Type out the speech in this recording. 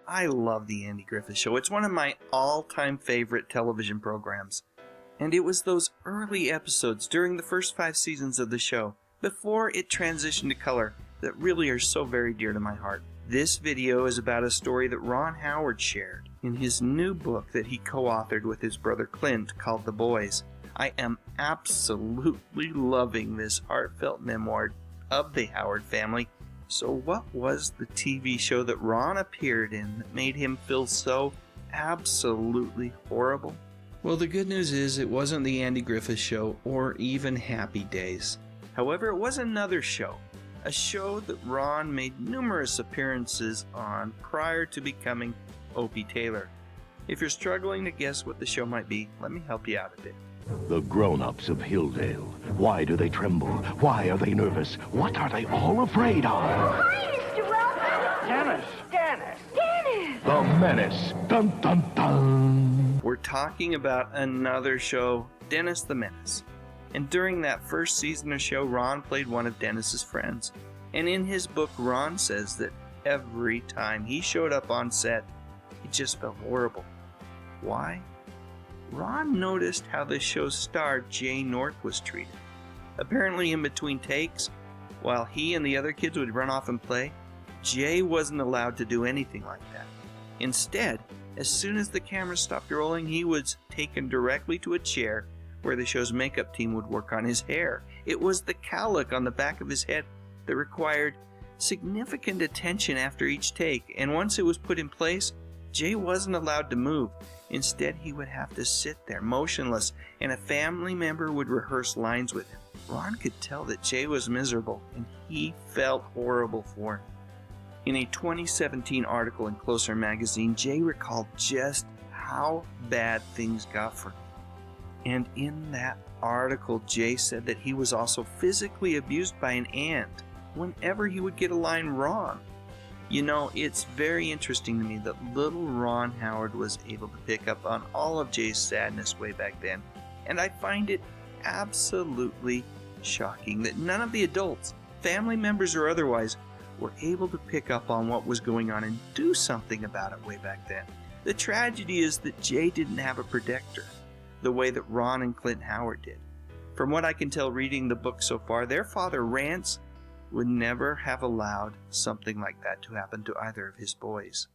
I love The Andy Griffith Show. It's one of my all-time favorite television programs. And it was those early episodes during the first 5 seasons of the show, before it transitioned to color, that really are so very dear to my heart. This video is about a story that Ron Howard shared in his new book that he co-authored with his brother Clint called The Boys. I am absolutely loving this heartfelt memoir of the Howard family. So what was the TV show that Ron appeared in that made him feel so absolutely horrible? Well, the good news is it wasn't The Andy Griffith Show or even Happy Days. However, it was another show. A show that Ron made numerous appearances on prior to becoming Opie Taylor. If you're struggling to guess what the show might be, let me help you out a bit. The grown-ups of Hilldale. Why do they tremble? Why are they nervous? What are they all afraid of? Hi, Mr. Welcome. Dennis! The Menace. Dun, dun, dun. We're talking about another show, Dennis the Menace. And during that first season of the show, Ron played one of Dennis's friends. And in his book, Ron says that every time he showed up on set, he just felt horrible. Why? Ron noticed how the show's star, Jay North, was treated. Apparently in between takes, while he and the other kids would run off and play, Jay wasn't allowed to do anything like that. Instead, as soon as the camera stopped rolling, he was taken directly to a chair where the show's makeup team would work on his hair. It was the cowlick on the back of his head that required significant attention after each take, and once it was put in place, Jay wasn't allowed to move. Instead, he would have to sit there motionless, and a family member would rehearse lines with him. Ron could tell that Jay was miserable, and he felt horrible for him. In a 2017 article in Closer magazine, Jay recalled just how bad things got for him. And in that article, Jay said that he was also physically abused by an aunt whenever he would get a line wrong. You know, it's very interesting to me that little Ron Howard was able to pick up on all of Jay's sadness way back then. And I find it absolutely shocking that none of the adults, family members or otherwise, were able to pick up on what was going on and do something about it way back then. The tragedy is that Jay didn't have a protector the way that Ron and Clint Howard did. From what I can tell reading the book so far, their father, Rance, would never have allowed something like that to happen to either of his boys.